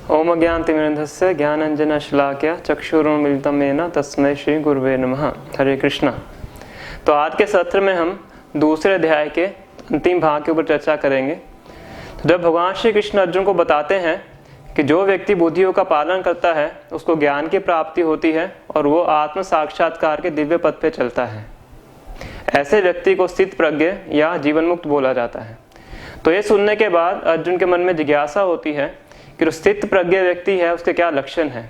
ओम अज्ञानतिमिरन्धस्य ज्ञानाञ्जनशलाकया चक्षुरुन्मीलितं येन तस्मै श्री गुरुवे नमः। हरे कृष्णा। तो आज के सत्र में हम दूसरे अध्याय के अंतिम भाग के ऊपर चर्चा करेंगे। तो जब भगवान श्री कृष्ण अर्जुन को बताते हैं कि जो व्यक्ति बुद्धियों का पालन करता है उसको ज्ञान की प्राप्ति होती है और वो आत्म साक्षात्कार के दिव्य पथ पे चलता है, ऐसे व्यक्ति को स्थित प्रज्ञ या जीवन मुक्त बोला जाता है। तो ये सुनने के बाद अर्जुन के मन में जिज्ञासा होती है कि जो स्थित प्रज्ञ व्यक्ति है उसके क्या लक्षण है।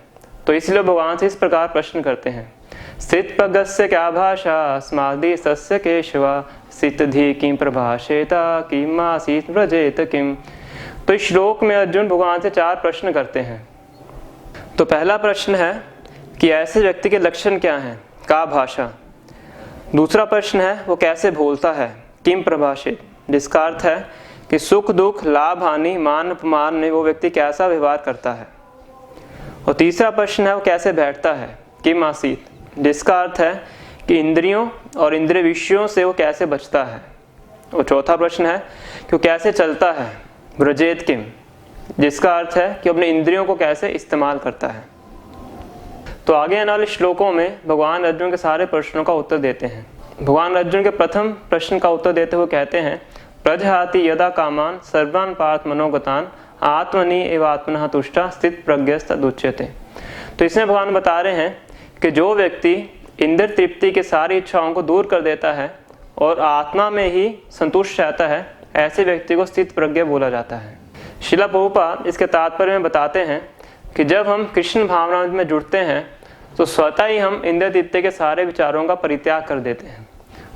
तो इसलिए भगवान से इस प्रकार प्रश्न करते हैं, स्थित प्रज्ञस्य क्या भाषा स्मादि सस्य केशवा सिद्धि किम प्रभाषेता किम आसीत् व्रजेत किम। तो इस श्लोक में अर्जुन भगवान से 4 प्रश्न करते हैं। तो पहला प्रश्न है कि ऐसे व्यक्ति के लक्षण क्या हैं, का भाषा। दूसरा प्रश्न है वो कैसे बोलता है, किम प्रभाषित, जिसका अर्थ है कि सुख दुख लाभ हानि मान अपमान में वो व्यक्ति कैसा व्यवहार करता है। और तीसरा प्रश्न है वो कैसे बैठता है, किम आसीत्, जिसका अर्थ है कि इंद्रियों और इंद्रिय विषयों से वो कैसे बचता है। और चौथा प्रश्न है कि वो कैसे चलता है, व्रजेत किम, जिसका अर्थ है कि अपने इंद्रियों को कैसे इस्तेमाल करता है। तो आगे आने वाले श्लोकों में भगवान अर्जुन के सारे प्रश्नों का उत्तर देते हैं। भगवान अर्जुन के प्रथम प्रश्न का उत्तर देते हुए कहते हैं, प्रजहाति यदा कामान सर्वान् पार्थ मनोगतान आत्मनि एव आत्मनः तुष्टा स्थित प्रज्ञस्तदुच्यते। तो इसमें भगवान बता रहे हैं कि जो व्यक्ति इंद्र तृप्ति के सारी इच्छाओं को दूर कर देता है और आत्मा में ही संतुष्ट रहता है, ऐसे व्यक्ति को स्थित प्रज्ञ बोला जाता है। श्रील प्रभुपाद इसके तात्पर्य में बताते हैं कि जब हम कृष्ण भावना में जुड़ते हैं तो स्वतः ही हम इंद्र तृप्ति के सारे विचारों का परित्याग कर देते हैं।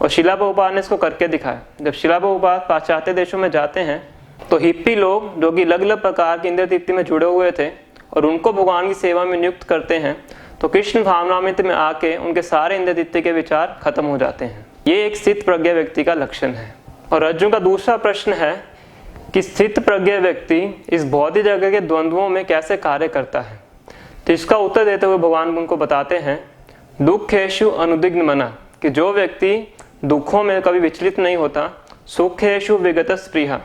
और श्रील प्रभुपाद ने इसको करके दिखाया। जब श्रील प्रभुपाद पाश्चात्य देशों में जाते हैं तो हिप्पी लोग जो कि अलग अलग प्रकार की इंद्र तृप्ति में जुड़े हुए थे और उनको भगवान की सेवा में नियुक्त करते हैं, तो कृष्ण भावनामृत में आके उनके सारे इंद्र तृप्ति के विचार खत्म हो जाते हैं। ये एक स्थित प्रज्ञ व्यक्ति का लक्षण है। और अर्जुन का दूसरा प्रश्न है कि स्थित प्रज्ञ व्यक्ति इस भौतिक जगह के द्वंद्वों में कैसे कार्य करता है। तो इसका उत्तर देते हुए भगवान उनको बताते हैं, दुखेषु अनुदिग्न मना, कि जो व्यक्ति दुखों में कभी विचलित नहीं होता, सुखेषु विगत स्पृहा,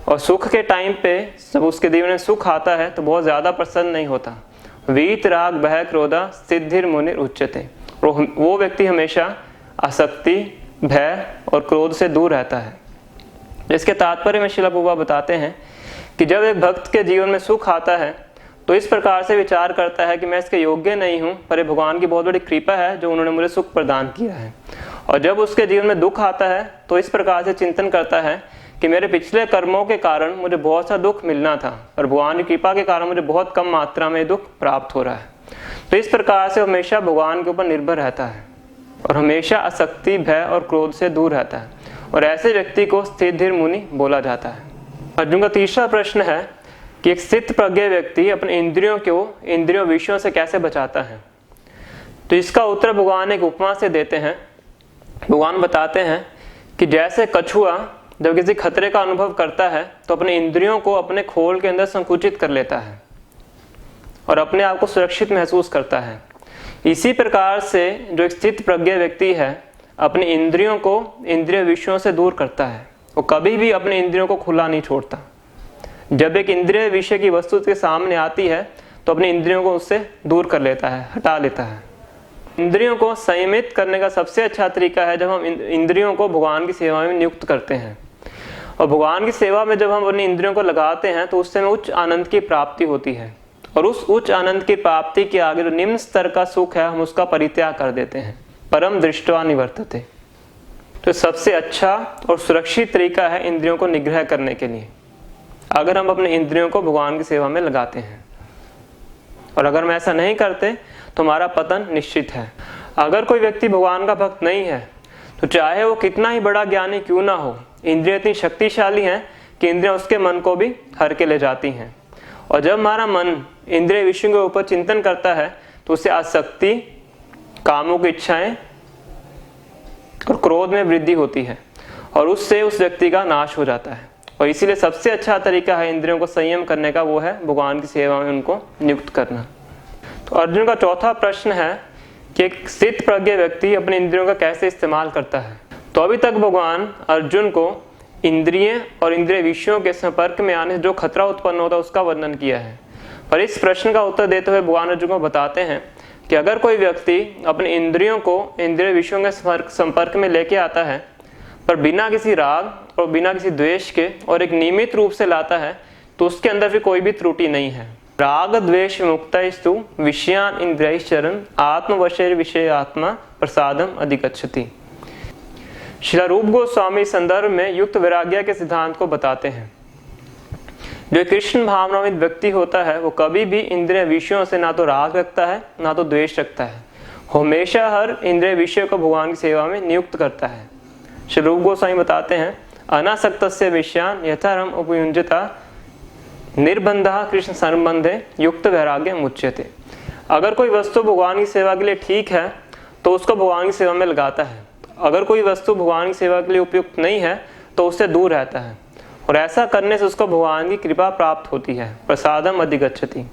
और सुख के टाइम पे जब उसके जीवन में सुख आता है तो बहुत ज़्यादा प्रसन्न नहीं होता, वीत राग भय क्रोधा सिद्धिर मुनिर उच्यते, वो व्यक्ति हमेशा आसक्ति भय और क्रोध से दूर रहता है। इसके तात्पर्य में श्रील प्रभुपाद बताते हैं कि जब एक भक्त के जीवन में सुख आता है तो इस प्रकार से विचार करता है कि मैं इसके योग्य नहीं हूँ, पर भगवान की बहुत बड़ी कृपा है जो उन्होंने मुझे सुख प्रदान किया है। और जब उसके जीवन में दुख आता है तो इस प्रकार से चिंतन करता है कि मेरे पिछले कर्मों के कारण मुझे बहुत सा दुख मिलना था और भगवान की कृपा के कारण मुझे बहुत कम मात्रा में दुख प्राप्त हो रहा है। तो इस प्रकार से हमेशा भगवान के ऊपर निर्भर रहता है और हमेशा आसक्ति भय और क्रोध से दूर रहता है, और ऐसे व्यक्ति को स्थिर मुनि बोला जाता है। अर्जुन का तीसरा प्रश्न है कि एक स्थित प्रज्ञ व्यक्ति अपने इंद्रियों को इंद्रियों विषयों से कैसे बचाता है। तो इसका उत्तर भगवान एक उपमा से देते हैं। भगवान बताते हैं कि जैसे कछुआ जब किसी खतरे का अनुभव करता है तो अपने इंद्रियों को अपने खोल के अंदर संकुचित कर लेता है और अपने आप को सुरक्षित महसूस करता है। इसी प्रकार से जो एक स्थित प्रज्ञ व्यक्ति है अपनी इंद्रियों को इंद्रिय विषयों से दूर करता है, वो कभी भी अपने इंद्रियों को खुला नहीं छोड़ता। जब एक इंद्रिय विषय की वस्तु के सामने आती है तो अपनी इंद्रियों को उससे दूर कर लेता है, हटा लेता है। इंद्रियों को संयमित करने का सबसे अच्छा तरीका है जब हम इंद्रियों को भगवान की सेवा में नियुक्त करते हैं। और भगवान की सेवा में जब हम अपनी इंद्रियों को लगाते हैं तो उससे हमें उच्च आनंद की प्राप्ति होती है, और उस उच्च आनंद की प्राप्ति के आगे जो निम्न स्तर का सुख है हम उसका परित्याग कर देते हैं। परम दृष्टवा निवर्तते। तो सबसे अच्छा और सुरक्षित तरीका है इंद्रियों को निग्रह करने के लिए, अगर हम अपने इंद्रियों को भगवान की सेवा में लगाते हैं। और अगर हम ऐसा नहीं करते तो हमारा पतन निश्चित है। अगर कोई व्यक्ति भगवान का भक्त नहीं है तो चाहे वो कितना ही बड़ा ज्ञानी क्यों ना हो, इंद्रियां इतनी शक्तिशाली हैं कि इंद्रियां उसके मन को भी हर के ले जाती हैं। और जब हमारा मन इंद्रिय विषयों के ऊपर चिंतन करता है तो उससे आसक्ति, कामों की इच्छाएं और क्रोध में वृद्धि होती है और उससे उस व्यक्ति का नाश हो जाता है। और इसीलिए सबसे अच्छा तरीका है इंद्रियों को संयम करने का, वो है भगवान की सेवा में उनको नियुक्त करना। तो अर्जुन का चौथा प्रश्न है कि एक स्थित प्रज्ञ व्यक्ति अपने इंद्रियों का कैसे इस्तेमाल करता है। तो अभी तक भगवान अर्जुन को इंद्रिय और इंद्रिय विषयों के संपर्क में आने से जो खतरा उत्पन्न होता है उसका वर्णन किया है। और इस प्रश्न का उत्तर देते हुए भगवान अर्जुन को बताते हैं कि अगर कोई व्यक्ति अपने इंद्रियों को इंद्रिय विषयों के संपर्क में लेके आता है पर बिना किसी राग और बिना किसी द्वेष के और एक नियमित रूप से लाता है तो उसके अंदर फिर कोई भी त्रुटि नहीं है। राग द्वेष मुक्तस्तु विषयान इंद्रियश्चरन् आत्मवशेर विषय आत्मा प्रसादम अधिगच्छति। श्रील रूप गोस्वामी संदर्भ में युक्त वैराग्य के सिद्धांत को बताते हैं। जो कृष्ण भावनाविद व्यक्ति होता है वो कभी भी इंद्रिय विषयों से ना तो राग रखता है ना तो द्वेष रखता है, हमेशा हर इंद्रिय विषय को भगवान की सेवा में नियुक्त करता है। श्री रूप गोस्वामी बताते हैं अनासक्तस्य विषयान यथारम उपयुञ्जता निर्बंधः कृष्ण संबंधे युक्त वैराग्य मुच्यते। अगर कोई वस्तु भगवान की सेवा के लिए ठीक है तो उसको भगवान की सेवा में लगाता है, अगर कोई वस्तु भगवान की सेवा के लिए उपयुक्त नहीं है तो उससे दूर रहता है, और ऐसा करने से उसको भगवान की कृपा प्राप्त होती है, प्रसादम अधिगच्छति।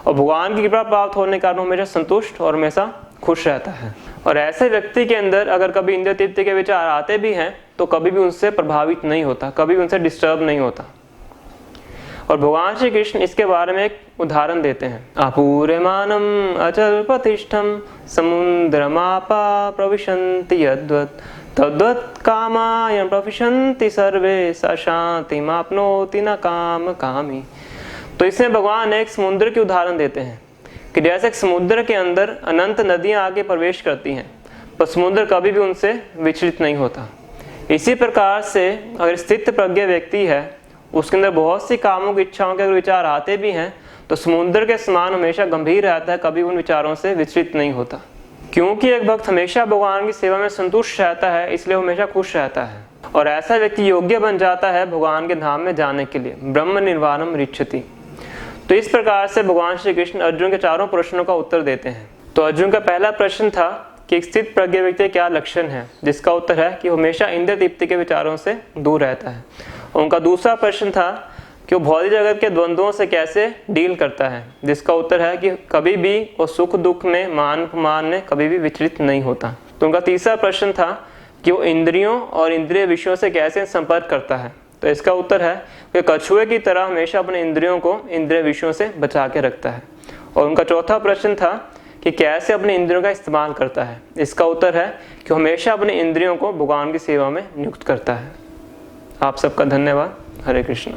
और भगवान की कृपा प्राप्त होने के कारण हमेशा संतुष्ट और हमेशा खुश रहता है। और ऐसे व्यक्ति के अंदर अगर कभी इंद्रिय तृप्ति के विचार आते भी हैं तो कभी भी उनसे प्रभावित नहीं होता, कभी भी उनसे डिस्टर्ब नहीं होता। और भगवान श्री कृष्ण इसके बारे में एक उदाहरण देते हैं। अपूर्यमानम अचल प्रतिष्ठम समुद्रमापा प्रविशन्ति यद्वत् तद्वत् कामायं प्रविशन्ति सर्वे स शान्तिमाप्नोति न काम कामी। तो इसमें भगवान एक समुद्र के उदाहरण देते हैं कि जैसे समुद्र के अंदर अनंत नदियां आके प्रवेश करती हैं पर समुद्र कभी भी उनसे विचलित नहीं होता। इसी प्रकार से अगर स्थित प्रज्ञ व्यक्ति है उसके अंदर बहुत सी कामों की इच्छाओं के अगर विचार आते भी हैं तो समुद्र के समान हमेशा गंभीर रहता है, कभी उन विचारों से विचलित नहीं होता। क्योंकि एक भक्त हमेशा भगवान की सेवा में संतुष्ट रहता है इसलिए वो हमेशा खुश रहता है, और ऐसा व्यक्ति योग्य बन जाता है भगवान के धाम में जाने के लिए, ब्रह्म निर्वाणम रिच्छति। तो इस प्रकार से भगवान श्री कृष्ण अर्जुन के चारों प्रश्नों का उत्तर देते हैं। तो अर्जुन का पहला प्रश्न था कि एक स्थित प्रज्ञ व्यक्ति क्या लक्षण है, जिसका उत्तर है कि हमेशा इंद्रिय तृप्ति के विचारों से दूर रहता है। उनका दूसरा प्रश्न था कि वो भौतिक जगत के द्वंद्वों से कैसे डील करता है, जिसका उत्तर है कि कभी भी वो सुख दुख में मान अपमान में कभी भी विचलित नहीं होता। तो उनका तीसरा प्रश्न था कि वो इंद्रियों और इंद्रिय विषयों से कैसे संपर्क करता है, तो इसका उत्तर है कि कछुए की तरह हमेशा अपने इंद्रियों को इंद्रिय विषयों से बचा के रखता है। और उनका चौथा प्रश्न था कि कैसे अपने इंद्रियों का इस्तेमाल करता है, इसका उत्तर है कि हमेशा अपने इंद्रियों को भगवान की सेवा में नियुक्त करता है। आप सबका धन्यवाद। हरे कृष्ण।